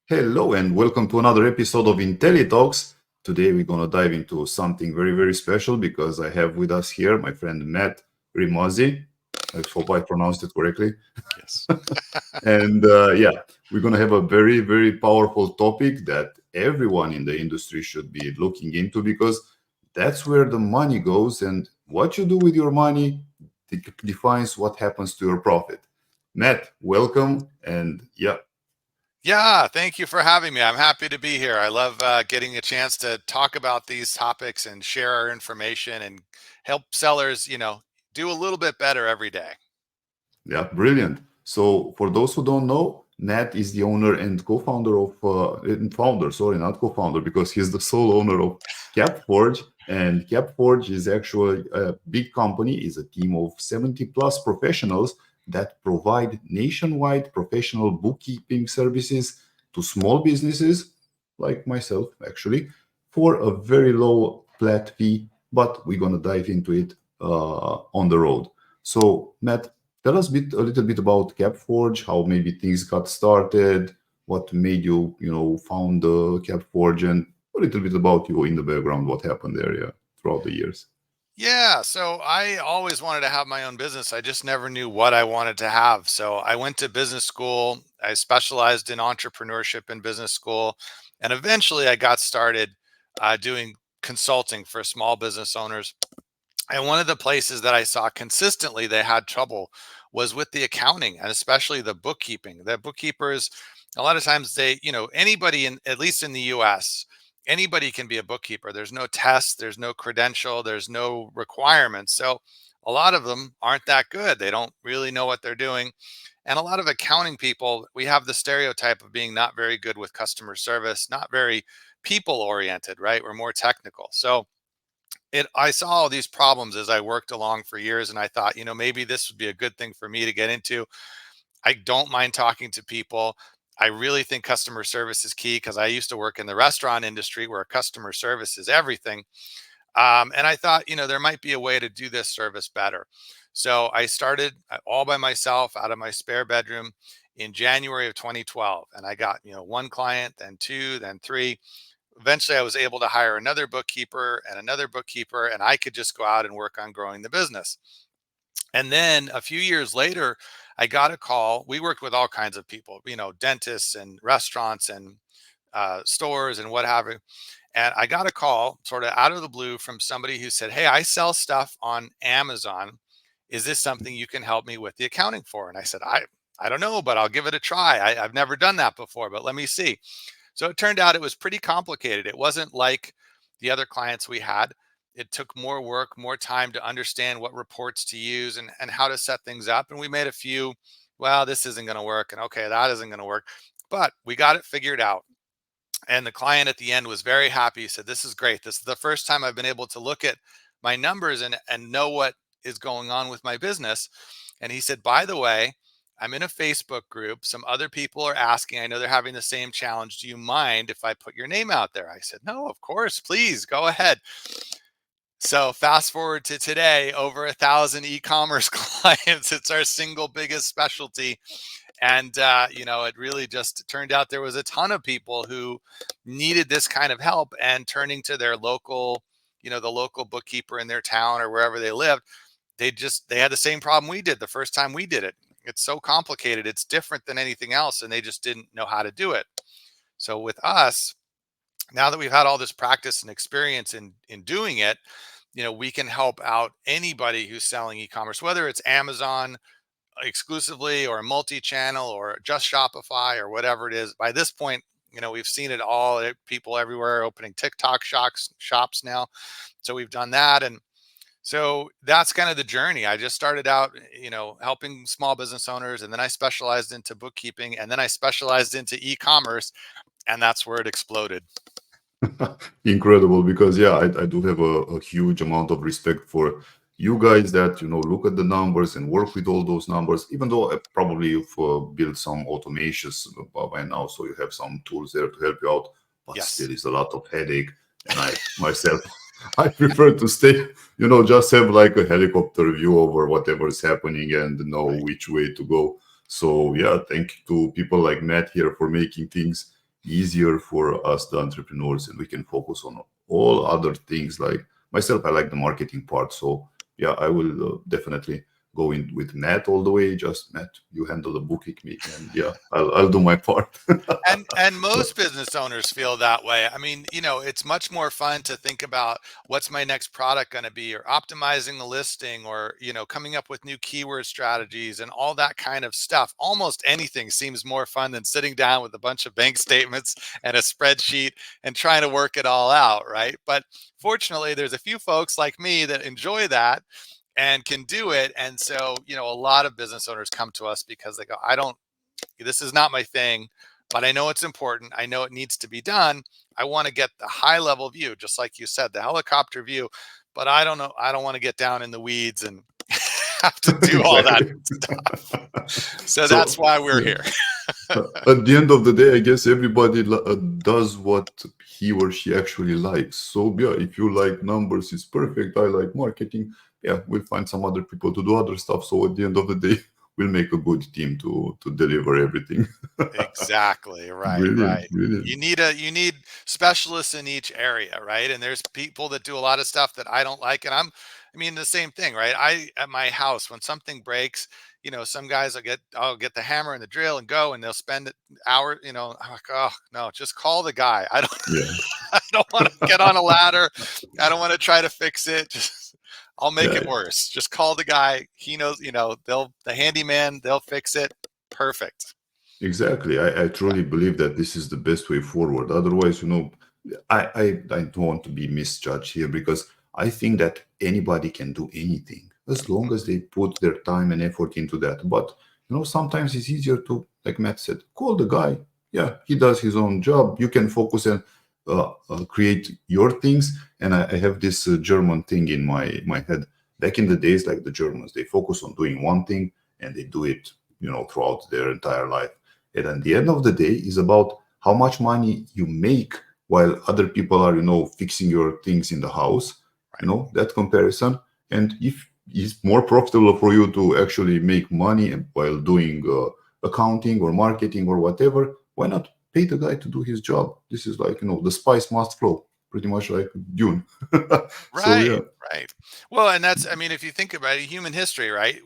Hello and welcome to another episode of intelliTALKS. Today we're going to dive into something very, very special because I have with us here my friend Matt Remuzzi. I hope I pronounced it correctly. Yes. And we're going to have a very, very powerful topic that everyone in the industry should be looking into because that's where the money goes, and what you do with your money defines what happens to your profit. Matt, welcome. And Yeah, thank you for having me. I'm happy to be here. I love getting a chance to talk about these topics and share our information and help sellers, do a little bit better every day. Yeah, brilliant. So for those who don't know, Matt is the owner and co-founder of, sorry, not co-founder, because he's the sole owner of CapForge. And CapForge is actually a big company, is a team of 70 plus professionals that provide nationwide professional bookkeeping services to small businesses like myself, actually, for a very low flat fee. But we're going to dive into it on the road. So, Matt, tell us a little bit about CapForge, how maybe things got started, what made you, found CapForge, and a little bit about you in the background, what happened there, throughout the years. Yeah, so I always wanted to have my own business. I just never knew what I wanted to have. So I went to business school. I specialized in entrepreneurship in business school. And eventually I got started doing consulting for small business owners. And one of the places that I saw consistently they had trouble was with the accounting and especially the bookkeeping. The bookkeepers, a lot of times anybody at least in the US, anybody can be a bookkeeper. There's no test, there's no credential, there's no requirements. So a lot of them aren't that good. They don't really know what they're doing. And a lot of accounting people, we have the stereotype of being not very good with customer service, not very people oriented, right? We're more technical. So I saw all these problems as I worked along for years, and I thought, maybe this would be a good thing for me to get into. I don't mind talking to people. I really think customer service is key because I used to work in the restaurant industry where customer service is everything. And I thought, there might be a way to do this service better. So I started all by myself out of my spare bedroom in January of 2012. And I got, one client, then two, then three. Eventually I was able to hire another bookkeeper, and I could just go out and work on growing the business. And then a few years later, I got a call. We worked with all kinds of people, dentists and restaurants and stores and what have you. And I got a call sort of out of the blue from somebody who said, "Hey, I sell stuff on Amazon. Is this something you can help me with the accounting for?" And I said, I don't know, but I'll give it a try. I've never done that before, but let me see. So it turned out it was pretty complicated. It wasn't like the other clients we had. It took more work, more time to understand what reports to use and how to set things up. And we made a few, well, this isn't going to work. And okay, that isn't going to work. But we got it figured out. And the client at the end was very happy. He said, "This is great. This is the first time I've been able to look at my numbers and know what is going on with my business." And he said, "By the way, I'm in a Facebook group. Some other people are asking. I know they're having the same challenge. Do you mind if I put your name out there?" I said, "No, of course, please go ahead." So fast forward to today, over 1,000 e-commerce clients. It's our single biggest specialty. And, it really just turned out there was a ton of people who needed this kind of help, and turning to their local, the local bookkeeper in their town or wherever they lived. They had the same problem we did the first time we did it. It's so complicated. It's different than anything else. And they just didn't know how to do it. So with us, now that we've had all this practice and experience in doing it, we can help out anybody who's selling e-commerce, whether it's Amazon exclusively or multi-channel or just Shopify or whatever it is. By this point, we've seen it all. People everywhere opening TikTok shops now. So we've done that. And so that's kind of the journey. I just started out, helping small business owners, and then I specialized into bookkeeping, and then I specialized into e-commerce, and that's where it exploded. Incredible, because I do have a huge amount of respect for you guys that look at the numbers and work with all those numbers, even though probably you've built some automations by now, so you have some tools there to help you out, but Yes. Still is a lot of headache. And I myself, I prefer to stay, just have like a helicopter view over whatever is happening and know which way to go. So thank you to people like Matt here for making things easier for us, the entrepreneurs, and we can focus on all other things. Like myself, I like the marketing part. So yeah, I will definitely go in with Matt all the way. Just Matt, you handle the bookkeeping, and yeah, I'll do my part. And But most business owners feel that way. I mean, it's much more fun to think about what's my next product going to be, or optimizing the listing, or, coming up with new keyword strategies and all that kind of stuff. Almost anything seems more fun than sitting down with a bunch of bank statements and a spreadsheet and trying to work it all out, right? But fortunately, there's a few folks like me that enjoy that and can do it. And so, a lot of business owners come to us because they go, this is not my thing, but I know it's important. I know it needs to be done. I want to get the high level view, just like you said, the helicopter view, but I don't know. I don't want to get down in the weeds and have to do all that exactly. stuff. So that's So why we're yeah. here. At the end of the day, I guess everybody does what he or she actually likes. So yeah, if you like numbers, it's perfect. I like marketing. Yeah, we'll find some other people to do other stuff. So at the end of the day, we'll make a good team to deliver everything. Exactly. Right. Brilliant, Right. brilliant. You need specialists in each area, right? And there's people that do a lot of stuff that I don't like. And I mean, the same thing, right? At my house, when something breaks, some guys I'll get the hammer and the drill and go, and they'll spend an hour, I'm like, oh no, just call the guy. I don't, Yeah, I don't want to get on a ladder. I don't want to try to fix it. Just, I'll make yeah. it worse. Just call the guy. He knows, the handyman, they'll fix it. Perfect. Exactly. I truly believe that this is the best way forward. Otherwise, I don't want to be misjudged here, because I think that anybody can do anything as long as they put their time and effort into that. But, sometimes it's easier to, like Matt said, call the guy. Yeah, he does his own job. You can focus and create your things. And I have this German thing in my head. Back in the days, like the Germans, they focus on doing one thing and they do it, throughout their entire life. And at the end of the day, is about how much money you make while other people are, fixing your things in the house, Right. that comparison. And if it's more profitable for you to actually make money while doing accounting or marketing or whatever, why not pay the guy to do his job? This is like, the spice must flow, pretty much like Dune. So Right, yeah, right. Well, and I mean, if you think about it, human history, right?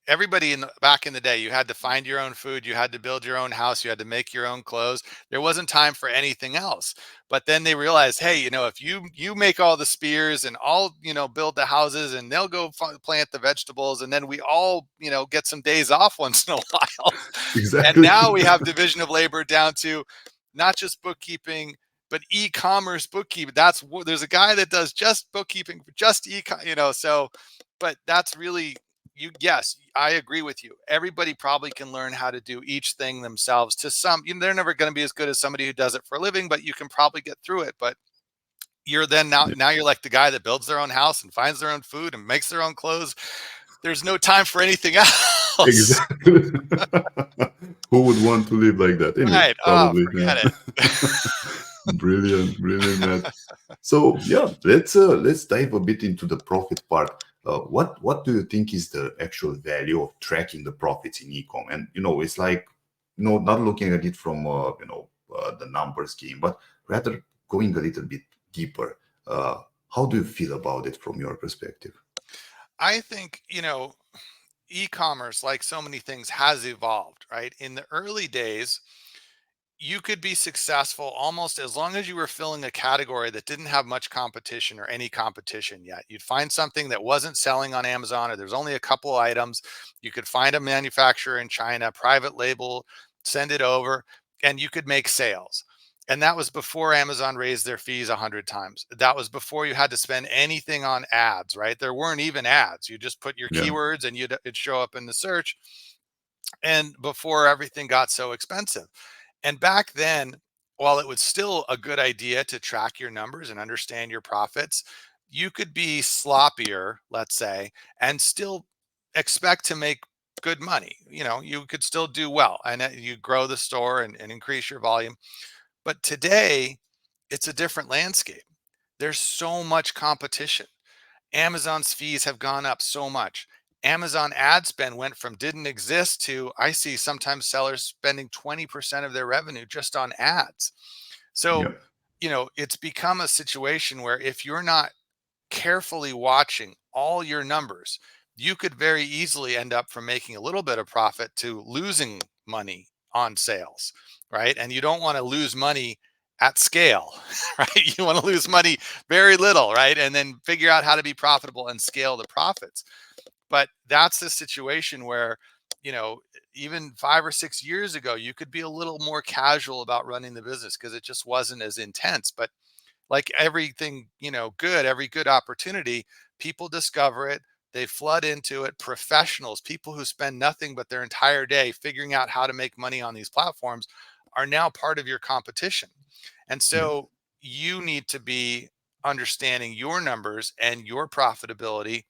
Everybody back in the day, you had to find your own food, you had to build your own house, you had to make your own clothes. There wasn't time for anything else. But then they realized, hey, if you make all the spears and all, build the houses, and they'll go plant the vegetables, and then we all, get some days off once in a while. And exactly. now we have division of labor down to not just bookkeeping, but e-commerce bookkeeping. There's a guy that does just bookkeeping, just so, but that's really yes, I agree with you. Everybody probably can learn how to do each thing themselves. To some, they're never going to be as good as somebody who does it for a living, but you can probably get through it. But you're then now you're like the guy that builds their own house and finds their own food and makes their own clothes. There's no time for anything else. Exactly. Who would want to live like that? Anyway, Right. Oh, probably. forget it. Yeah. Brilliant, brilliant, Matt. So yeah, let's dive a bit into the profit part. What do you think is the actual value of tracking the profits in ecom? And it's like, not looking at it from the numbers game, but rather going a little bit deeper. How do you feel about it from your perspective? I think, e-commerce, like so many things, has evolved, right? In the early days, you could be successful almost as long as you were filling a category that didn't have much competition or any competition yet. You'd find something that wasn't selling on Amazon, or there's only a couple items. You could find a manufacturer in China, private label, send it over, and you could make sales. And that was before Amazon raised their fees 100 times. That was before you had to spend anything on ads, right? There weren't even ads. You just put your Yeah, keywords and it'd show up in the search. And before everything got so expensive. And back then, while it was still a good idea to track your numbers and understand your profits, you could be sloppier, let's say, and still expect to make good money. You could still do well, and you grow the store and increase your volume. But today, it's a different landscape. There's so much competition. Amazon's fees have gone up so much. Amazon ad spend went from didn't exist to I see sometimes sellers spending 20% of their revenue just on ads. So, Yeah. it's become a situation where if you're not carefully watching all your numbers, you could very easily end up from making a little bit of profit to losing money on sales, right? And you don't want to lose money at scale, right? You want to lose money very little, right? And then figure out how to be profitable and scale the profits. But that's the situation where, even 5 or 6 years ago, you could be a little more casual about running the business because it just wasn't as intense. But like everything, good, every good opportunity, people discover it. They flood into it. Professionals, people who spend nothing but their entire day figuring out how to make money on these platforms, are now part of your competition. And Yeah. so you need to be understanding your numbers and your profitability,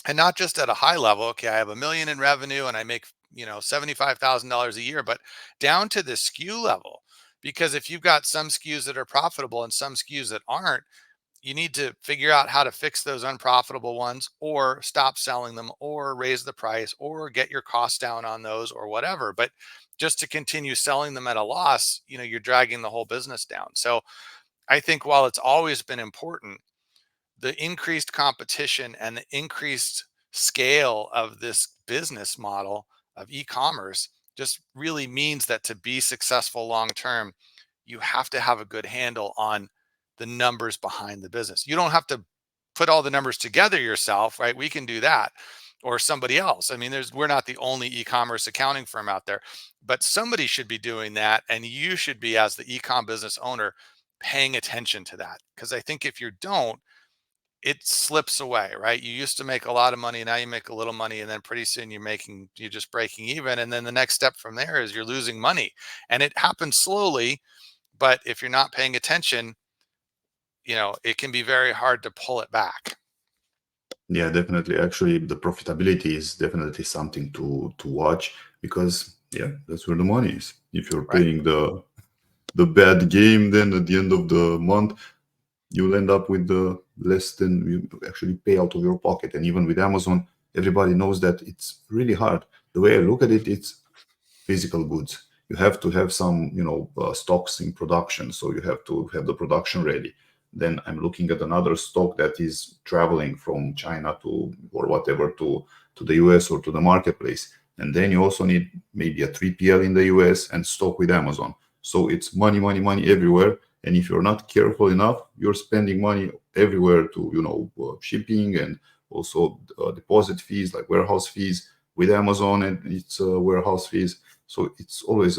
and not just at a high level. Okay, I have 1 million in revenue and I make, $75,000 a year, but down to the SKU level. Because if you've got some SKUs that are profitable and some SKUs that aren't, you need to figure out how to fix those unprofitable ones, or stop selling them, or raise the price, or get your costs down on those, or whatever. But just to continue selling them at a loss, you're dragging the whole business down. So I think while it's always been important, the increased competition and the increased scale of this business model of e-commerce just really means that to be successful long term, you have to have a good handle on the numbers behind the business. You don't have to put all the numbers together yourself, right? We can do that, or somebody else. I mean, we're not the only e-commerce accounting firm out there, but somebody should be doing that, and you should be, as the e-com business owner, paying attention to that. Because I think if you don't, it slips away, right? You used to make a lot of money, now you make a little money, and then pretty soon you're just breaking even. And then the next step from there is you're losing money. And it happens slowly, but if you're not paying attention, it can be very hard to pull it back. Yeah, definitely. Actually, the profitability is definitely something to watch, because yeah, that's where the money is. If you're Right. playing the bad game, then at the end of the month, you'll end up with the less than you actually pay out of your pocket. And even with Amazon, everybody knows that it's really hard. The way I look at it, it's physical goods. You have to have some, stocks in production. So you have to have the production ready. Then I'm looking at another stock that is traveling from China to, or whatever, to the US or to the marketplace. And then you also need maybe a 3PL in the US and stock with Amazon. So it's money, money, money everywhere. And if you're not careful enough, you're spending money everywhere to, shipping, and also deposit fees like warehouse fees with Amazon, and its warehouse fees. So it's always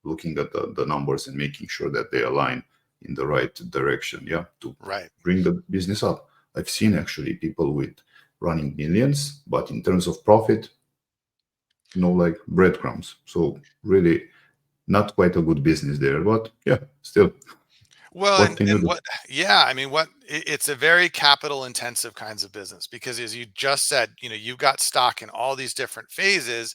looking at the numbers and making sure that they align in the right direction, yeah, to Right. bring the business up. I've seen actually people with running millions, but in terms of profit, like breadcrumbs. So really not quite a good business there, but yeah, still, Well, what and can you and do? what, yeah, I mean, it's a very capital intensive kinds of business, because as you just said, you've got stock in all these different phases,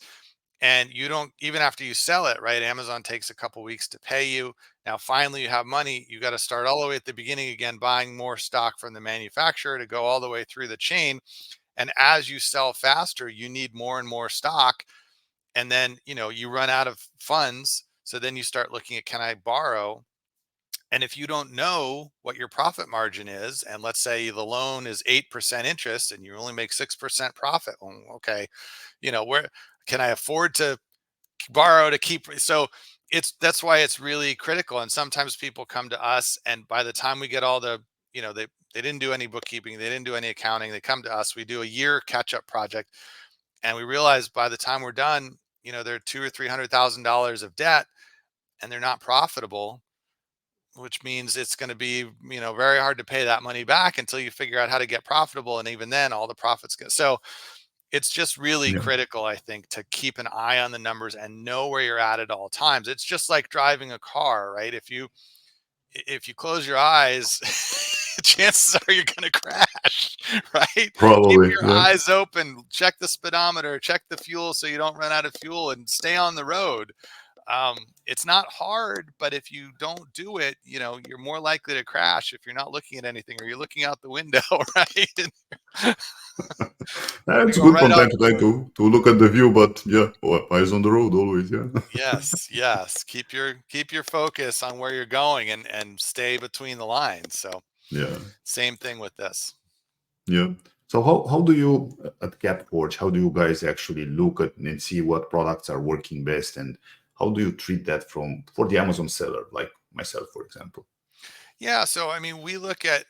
and you don't, even after you sell it, right? Amazon takes a couple weeks to pay you. Now finally you have money, you got to start all the way at the beginning again, buying more stock from the manufacturer to go all the way through the chain. And as you sell faster, you need more and more stock. And then, you run out of funds. So then you start looking at, can I borrow? And if you don't know what your profit margin is, and let's say the loan is 8% interest and you only make 6% profit, well, okay, where can I afford to borrow to keep? So that's why it's really critical. And sometimes people come to us, and by the time we get all the, they didn't do any bookkeeping, they didn't do any accounting, they come to us, we do a year catch-up project, and we realize by the time we're done, they're two or $300,000 of debt, and they're not profitable, which means it's going to be, very hard to pay that money back until you figure out how to get profitable. And even then, all the profits go. So it's just really Yeah, critical, I think, to keep an eye on the numbers and know where you're at all times. It's just like driving a car, right? If you close your eyes, chances are you're going to crash, right? Keep probably. your Yeah, eyes open, check the speedometer, check the fuel so you don't run out of fuel, and stay on the road. It's not hard, but if you don't do it, you're more likely to crash if you're not looking at anything or you're looking out the window, right? It's go good right from off time to the time roof. to look at the view, but yeah, eyes on the road always. Yeah. Yes, yes. Keep your focus on where you're going and stay between the lines. So Yeah. same thing with this. Yeah. So how do you at CapForge, how do you guys actually look at and see what products are working best, and how do you treat that for the Amazon seller like myself, for example? Yeah, so I mean, we look at,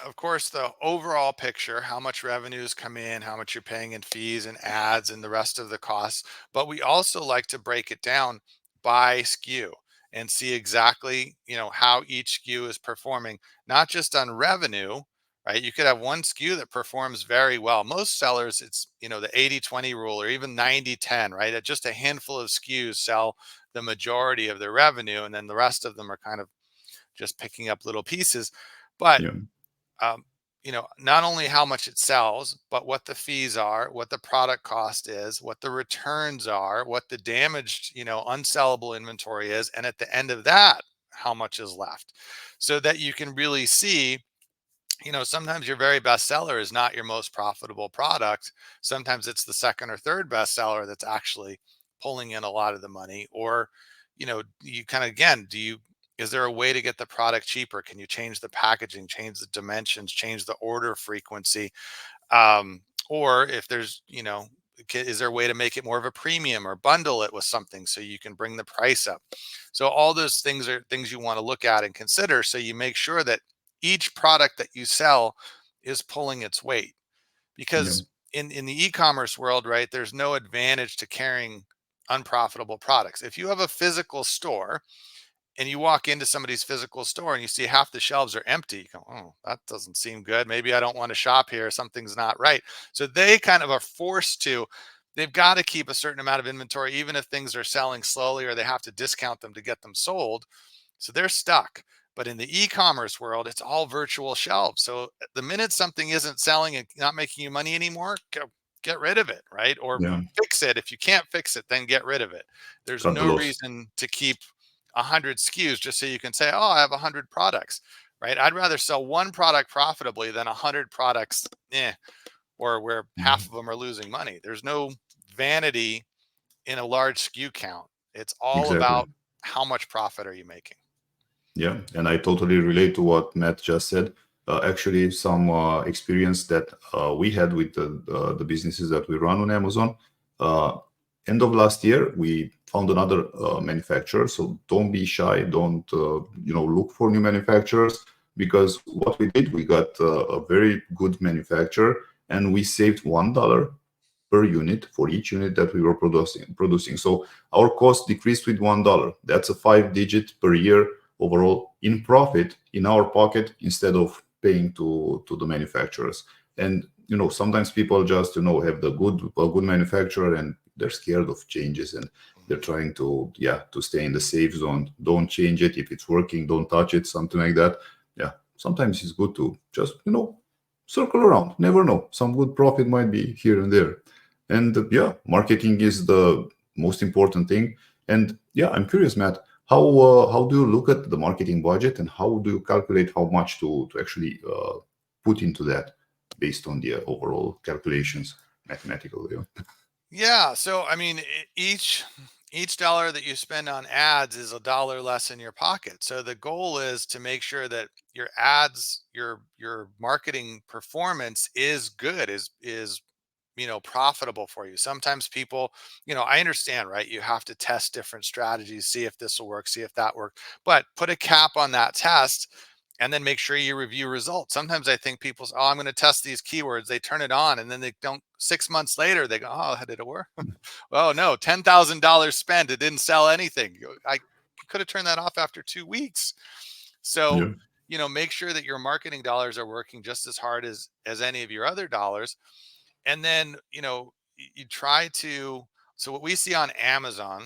of course, the overall picture, how much revenues come in, how much you're paying in fees and ads and the rest of the costs. But we also like to break it down by SKU and see exactly, how each SKU is performing, not just on revenue, right? You could have one SKU that performs very well. Most sellers, it's, the 80/20 rule or even 90/10, right? Just a handful of SKUs sell the majority of their revenue, and then the rest of them are kind of just picking up little pieces. But Yeah. um, not only how much it sells, but what the fees are, what the product cost is, what the returns are, what the damaged, unsellable inventory is, and at the end of that, how much is left, so that you can really see. Sometimes your very best seller is not your most profitable product. Sometimes it's the second or third best seller that's actually pulling in a lot of the money. Or, you kind of, again, is there a way to get the product cheaper? Can you change the packaging, change the dimensions, change the order frequency? Or if there's, is there a way to make it more of a premium or bundle it with something so you can bring the price up? So all those things are things you want to look at and consider, so you make sure that each product that you sell is pulling its weight. Yeah. Because in the e-commerce world, right, there's no advantage to carrying unprofitable products. If you have a physical store and you walk into somebody's physical store and you see half the shelves are empty, you go, oh, that doesn't seem good. Maybe I don't want to shop here. Something's not right. So they kind of are forced to, they've got to keep a certain amount of inventory, even if things are selling slowly or they have to discount them to get them sold. So they're stuck. But in the e-commerce world, it's all virtual shelves. So the minute something isn't selling and not making you money anymore, get rid of it, right? Or Yeah. fix it. If you can't fix it, then get rid of it. There's Cut the no loss. reason to keep 100 SKUs just so you can say, oh, I have 100 products, right? I'd rather sell one product profitably than 100 products, or where half Mhm. of them are losing money. There's no vanity in a large SKU count. It's all Exactly. about how much profit are you making. Yeah, and I totally relate to what Matt just said. Actually, some experience that we had with the businesses that we run on Amazon. Uh, End of last year, we found another manufacturer. So don't be shy. Don't look for new manufacturers, because what we did, we got a very good manufacturer, and we saved $1 per unit for each unit that we were producing. So our cost decreased with $1. That's a 5 digit per year overall in profit in our pocket, instead of paying to the manufacturers. And sometimes people just have the good manufacturer, and they're scared of changes, and they're trying to stay in the safe zone. Don't change it. If it's working, don't touch it, something like that. Yeah, sometimes it's good to just circle around. Never know, some good profit might be here and there. And yeah, marketing is the most important thing. And yeah, I'm curious, Matt, how do you look at the marketing budget, and how do you calculate how much to actually put into that based on the overall calculations mathematically? Yeah. So I mean, each dollar that you spend on ads is a dollar less in your pocket. So the goal is to make sure that your ads, your marketing performance is good, is profitable for you. Sometimes people, I understand, right? You have to test different strategies, see if this will work, see if that works, but put a cap on that test and then make sure you review results. Sometimes I think people say, oh, I'm going to test these keywords. They turn it on and then they don't, 6 months later, they go, oh, did it work? Oh no, $10,000 spent. It didn't sell anything. I could have turned that off after 2 weeks. So, Yeah, make sure that your marketing dollars are working just as hard as any of your other dollars. And then you try to, so what we see on Amazon,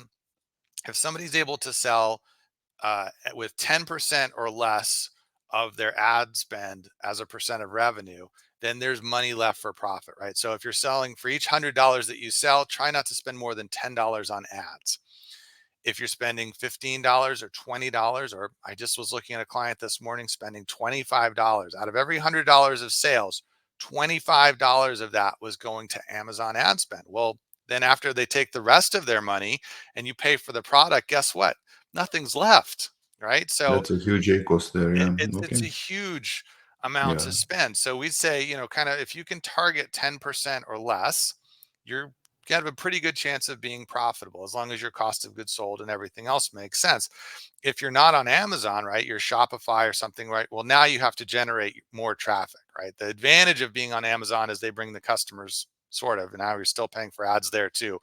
if somebody's able to sell with 10% or less of their ad spend as a percent of revenue, then there's money left for profit, right? So if you're selling, for each $100 that you sell, try not to spend more than $10 on ads. If you're spending $15 or $20, or I just was looking at a client this morning spending $25 out of every $100 of sales, $25 of that was going to Amazon ad spend. Well, then after they take the rest of their money and you pay for the product, guess what? Nothing's left, right? So That's a huge cost there. Yeah. it's Okay. a huge amount Yeah. to spend. So we'd say, kind of if you can target 10% or less, you're have a pretty good chance of being profitable as long as your cost of goods sold and everything else makes sense. If you're not on Amazon, right, you're Shopify or something, right? Well, now you have to generate more traffic, right? The advantage of being on Amazon is they bring the customers sort of, and now you're still paying for ads there too.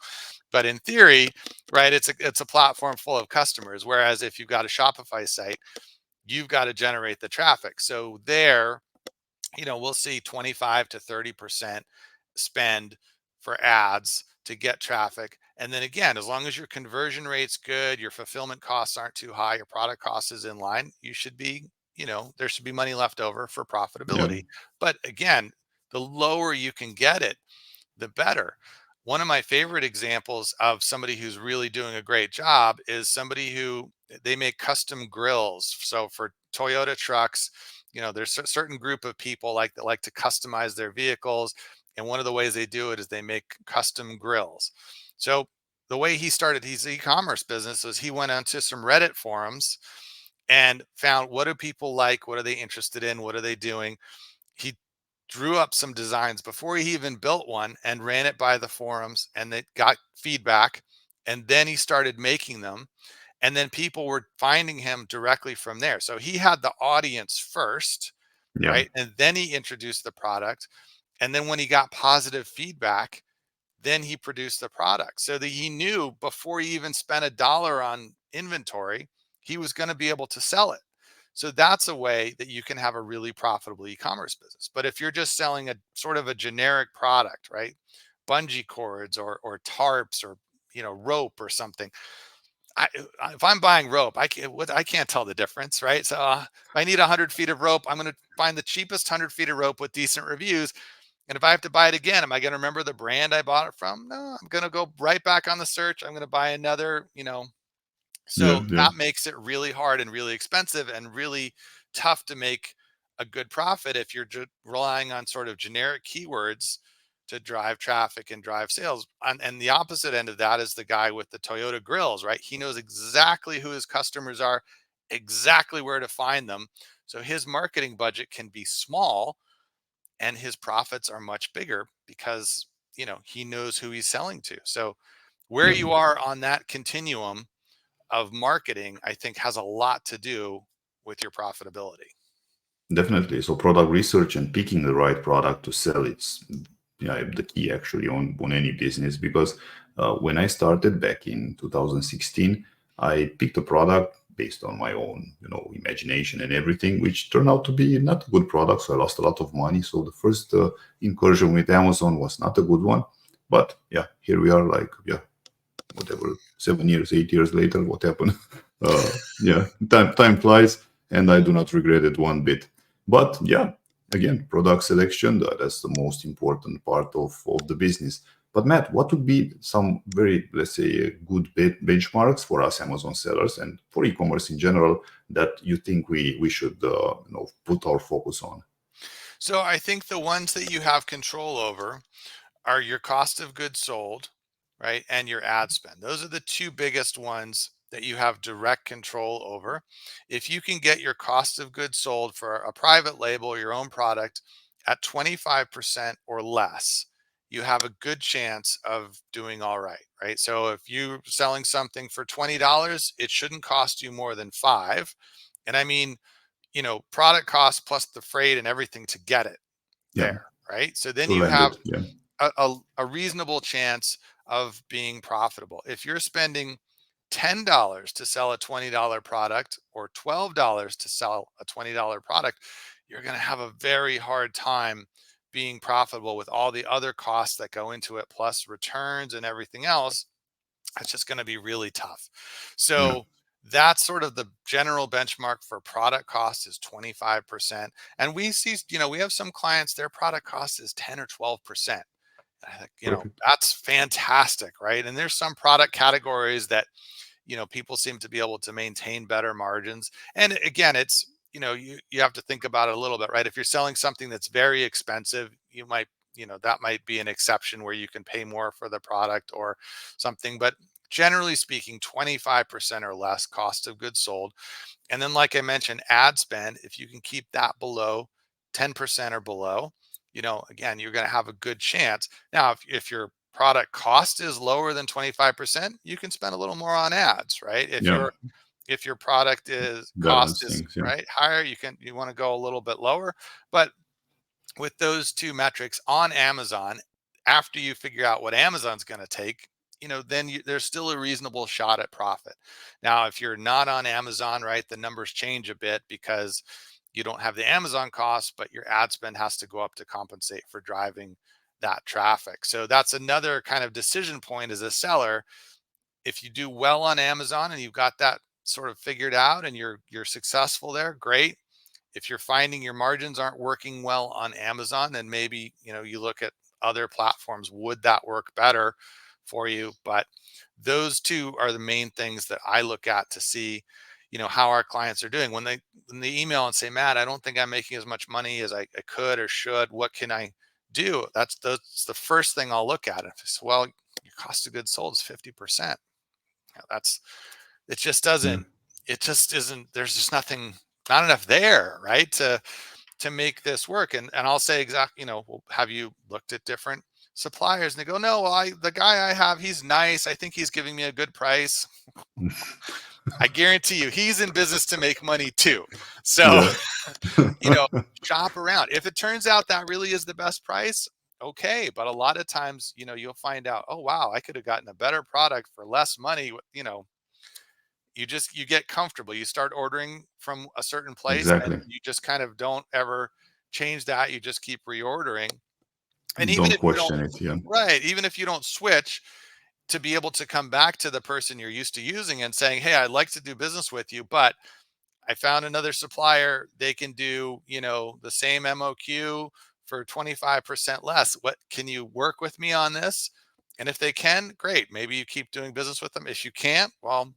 But in theory, right, it's a platform full of customers. Whereas if you've got a Shopify site, you've got to generate the traffic. So there, we'll see 25 to 30% spend for ads to get traffic. And then again, as long as your conversion rate's good, your fulfillment costs aren't too high, your product cost is in line, you should be, there should be money left over for Yeah. profitability. But again, the lower you can get it, the better. One of my favorite examples of somebody who's really doing a great job is somebody who they make custom grills. So for Toyota trucks, there's a certain group of people that like to customize their vehicles. And one of the ways they do it is they make custom grills. So the way he started his e-commerce business was he went onto some Reddit forums and found, what do people like? What are they interested in? What are they doing? He drew up some designs before he even built one and ran it by the forums, and they got feedback, and then he started making them, and then people were finding him directly from there. So he had the audience first, Yeah. right? And then he introduced the product, and then when he got positive feedback, then he produced the product, so that he knew before he even spent $1 on inventory, he was going to be able to sell it. So that's a way that you can have a really profitable e-commerce business. But if you're just selling a sort of a generic product, right? Bungee cords or tarps or rope or something. If I'm buying rope, I can't tell the difference, right? So if I need 100 feet of rope, I'm going to find the cheapest 100 feet of rope with decent reviews. And if I have to buy it again, am I going to remember the brand I bought it from? No, I'm going to go right back on the search. I'm going to buy another, Yeah. so Yeah. that makes it really hard and really expensive and really tough to make a good profit if you're relying on sort of generic keywords to drive traffic and drive sales. And the opposite end of that is the guy with the Toyota grills, right? He knows exactly who his customers are, exactly where to find them. So his marketing budget can be small and his profits are much bigger because, he knows who he's selling to. So where Yeah. you are on that continuum of marketing, I think, has a lot to do with your profitability. Definitely. So product research and picking the right product to sell, it's yeah, the key actually on any business. Because when I started back in 2016, I picked a product based on my own, imagination and everything, which turned out to be not a good product. So I lost a lot of money. So the first incursion with Amazon was not a good one. But yeah, here we are, like, yeah, whatever, 7 years, 8 years later, what happened? Yeah, time flies, and I do not regret it one bit. But yeah, again, product selection, that's the most important part of the business. But Matt, what would be some very, let's say, good benchmarks for us Amazon sellers and for e-commerce in general that you think we should put our focus on? So I think the ones that you have control over are your cost of goods sold, right? And your ad spend. Those are the two biggest ones that you have direct control over. If you can get your cost of goods sold for a private label or your own product at 25% or less, you have a good chance of doing all right, right? So if you're selling something for $20, it shouldn't cost you more than 5. And I mean, product cost plus the freight and everything to get it Yeah, there, right? So then to you land have it. Yeah, a reasonable chance of being profitable. If you're spending $10 to sell a $20 product or $12 to sell a $20 product, you're going to have a very hard time being profitable with all the other costs that go into it, plus returns and everything else. It's just going to be really tough. yeah, So that's sort of the general benchmark for product cost is 25%. And we see, we have some clients, their product cost is 10 or 12%. I think, perfect. that's fantastic, right? And there's some product categories that, people seem to be able to maintain better margins. And again, you have to think about it a little bit, right? If you're selling something that's very expensive, you might, that might be an exception where you can pay more for the product or something. But generally speaking, 25% or less cost of goods sold. And then, like I mentioned, ad spend, if you can keep that below 10% or below, again, you're going to have a good chance. Now, if your product cost is lower than 25%, you can spend a little more on ads, right? Yeah. If your product is cost Balance is things. Yeah. right higher, you want to go a little bit lower. But with those two metrics on Amazon, after you figure out what Amazon's going to take, then there's still a reasonable shot at profit. Now, if you're not on Amazon, right, the numbers change a bit because you don't have the Amazon costs, but your ad spend has to go up to compensate for driving that traffic. So that's another kind of decision point as a seller. If you do well on Amazon and you've got that sort of figured out and you're successful there, great. If you're finding your margins aren't working well on Amazon, then maybe, you look at other platforms. Would that work better for you? But those two are the main things that I look at to see, how our clients are doing. When they email and say, Matt, I don't think I'm making as much money as I could or should. What can I do? That's the first thing I'll look at. If it's, well, your cost of goods sold is 50%. That's it just Yeah. doesn't it just isn't there's just not enough there, right, to make this work. And I'll say exactly, well, have you looked at different suppliers? And they go, no, well, the guy I have, he's nice, I think he's giving me a good price. I guarantee you he's in business to make money too. So Yeah. you know shop around. If it turns out that really is the best price, okay. But a lot of times, you'll find out, oh wow, I could have gotten a better product for less money. You get comfortable. You start ordering from a certain place and Exactly. you just kind of don't ever change that. You just keep reordering. And even Don't if you don't, question it. Yeah. right, even if you don't switch, to be able to come back to the person you're used to using and saying, hey, I'd like to do business with you, but I found another supplier. They can do, the same MOQ for 25% less. What, can you work with me on this? And if they can, great. Maybe you keep doing business with them. If you can't, well,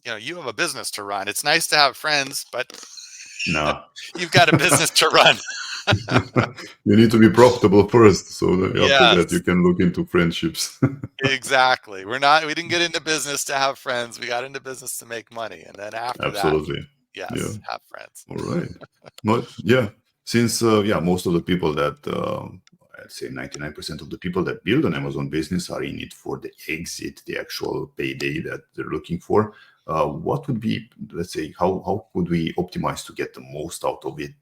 you have a business to run. It's nice to have friends, but No. you've got a business to run. You need to be profitable first, so that after that you Yes, can look into friendships. exactly. We didn't get into business to have friends. We got into business to make money. And then after that, Absolutely. Yeah. yes, have friends. All right. But yeah, since yeah, most of the people that I'd say 99% of the people that build an Amazon business are in it for the exit, the actual payday that they're looking for. What would be, let's say, how could we optimize to get the most out of it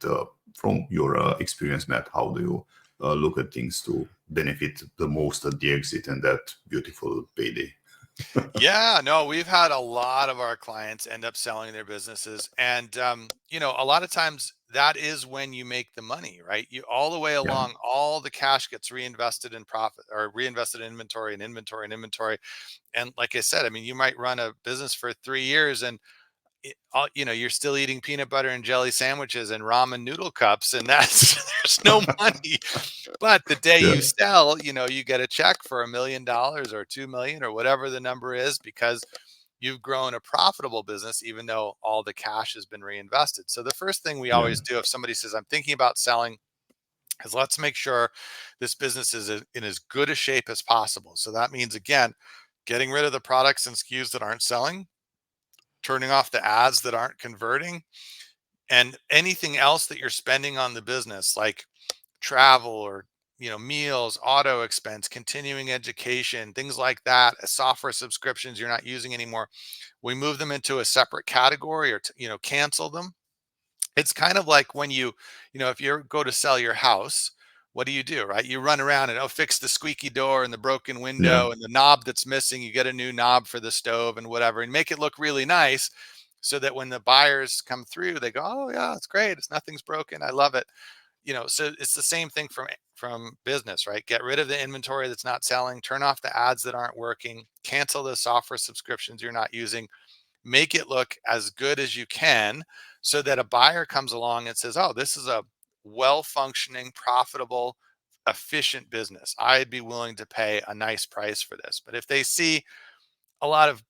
from your experience, Matt? How do you look at things to benefit the most at the exit and that beautiful payday? Yeah, no, we've had a lot of our clients end up selling their businesses. And, a lot of times that is when you make the money, right? You all the way Yeah. along, all the cash gets reinvested in profit or reinvested in inventory and inventory and inventory. And like I said, I mean, you might run a business for 3 years and you're still eating peanut butter and jelly sandwiches and ramen noodle cups, and that's there's no money. But the day Yeah. you sell, you get a check for $1 million or 2 million or whatever the number is, because you've grown a profitable business, even though all the cash has been reinvested. So the first thing we Yeah. always do if somebody says, I'm thinking about selling, is let's make sure this business is in as good a shape as possible. So that means, again, getting rid of the products and SKUs that aren't selling, turning off the ads that aren't converting, and anything else that you're spending on the business, like travel or meals, auto expense, continuing education, things like that, software subscriptions you're not using anymore, we move them into a separate category or cancel them. It's kind of like when if you go to sell your house, what do, right? You run around and, fix the squeaky door and the broken Yeah. window and the knob that's missing. You get a new knob for the stove and whatever, and make it look really nice so that when the buyers come through, they go, oh yeah, it's great. Nothing's broken. I love it. So it's the same thing from business, right? Get rid of the inventory that's not selling, turn off the ads that aren't working, cancel the software subscriptions you're not using, make it look as good as you can so that a buyer comes along and says, oh, this is a well-functioning, profitable, efficient business. I'd be willing to pay a nice price for this. But if they see a lot of,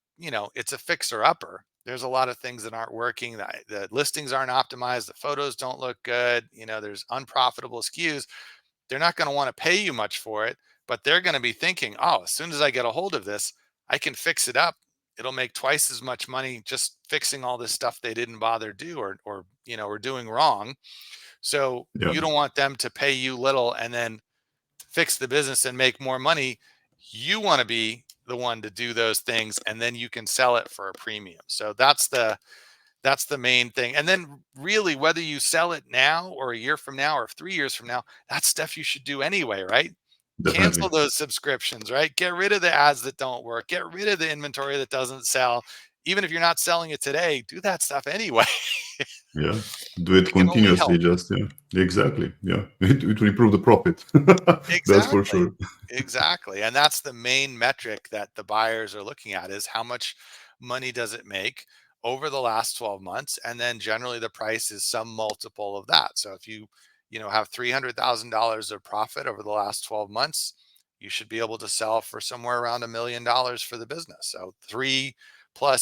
it's a fixer upper, there's a lot of things that aren't working. The listings aren't optimized. The photos don't look good. There's unprofitable SKUs. They're not going to want to pay you much for it, but they're going to be thinking, oh, as soon as I get a hold of this, I can fix it up. It'll make twice as much money just fixing all this stuff they didn't bother do or doing wrong. So Yeah, you don't want them to pay you little and then fix the business and make more money. You want to be the one to do those things, and then you can sell it for a premium. So that's the main thing. And then really, whether you sell it now or a year from now or 3 years from now, that's stuff you should do anyway, right? Cancel definitely. those subscriptions, right? Get rid of the ads that don't work. Get rid of the inventory that doesn't sell. Even if you're not selling it today, do that stuff anyway. Yeah, do it It can only help. continuously. Just yeah, exactly. Yeah, it will improve the profit. That's for Exactly. sure. Exactly. And that's the main metric that the buyers are looking at, is how much money does it make over the last 12 months? And then generally the price is some multiple of that. So if you have $300,000 of profit over the last 12 months, you should be able to sell for somewhere around $1 million for the business. So 3+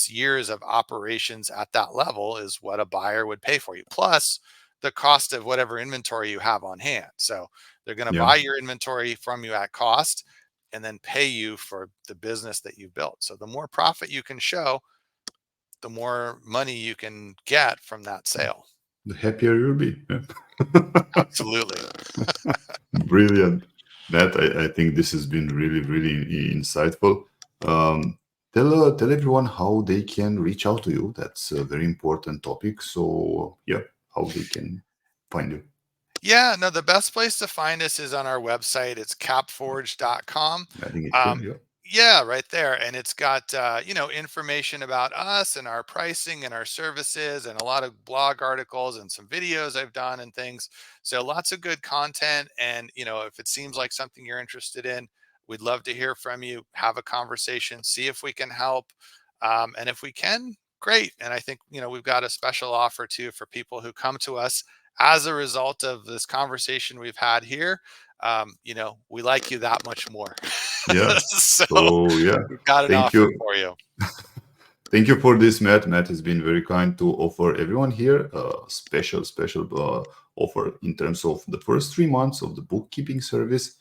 years of operations at that level is what a buyer would pay for you, plus the cost of whatever inventory you have on hand. So they're going to Yeah, buy your inventory from you at cost and then pay you for the business that you built. So the more profit you can show, the more money you can get from that sale. the happier you'll be. Yeah. Absolutely. Brilliant, Matt. I think this has been really, really insightful. Tell everyone how they can reach out to you. That's a very important topic. So yeah, how they can find you. Yeah, no, the best place to find us is on our website. It's CapForge.com. I think it's here. Um, Yeah, yeah, right there. And it's got, information about us and our pricing and our services and a lot of blog articles and some videos I've done and things. So lots of good content. And, if it seems like something you're interested in, we'd love to hear from you, have a conversation, see if we can help. And if we can, great. And I think, we've got a special offer too for people who come to us as a result of this conversation we've had here. We like you that much more. yeah. So So yeah, we've got an thank offer you. for you. Thank you for this, Matt. Matt has been very kind to offer everyone here a special offer in terms of the first 3 months of the bookkeeping service.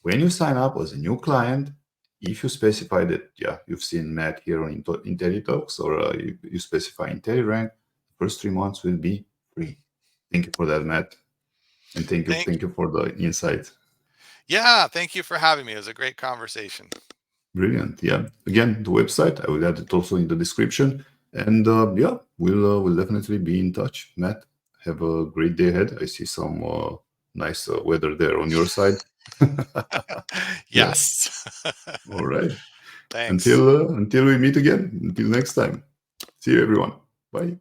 When you sign up as a new client, if you specify that, yeah, you've seen Matt here on intelliTALKS, or you specify IntelliRank, first 3 months will be free. Thank you for that, Matt. And thank you for the insight. Yeah, thank you for having me. It was a great conversation. Brilliant. Yeah. Again, the website, I will add it also in the description. And yeah, we'll definitely be in touch. Matt, have a great day ahead. I see some nice weather there on your side. Yeah. Yes. All right. Thanks. Until we meet again. Until next time. See you, everyone. Bye.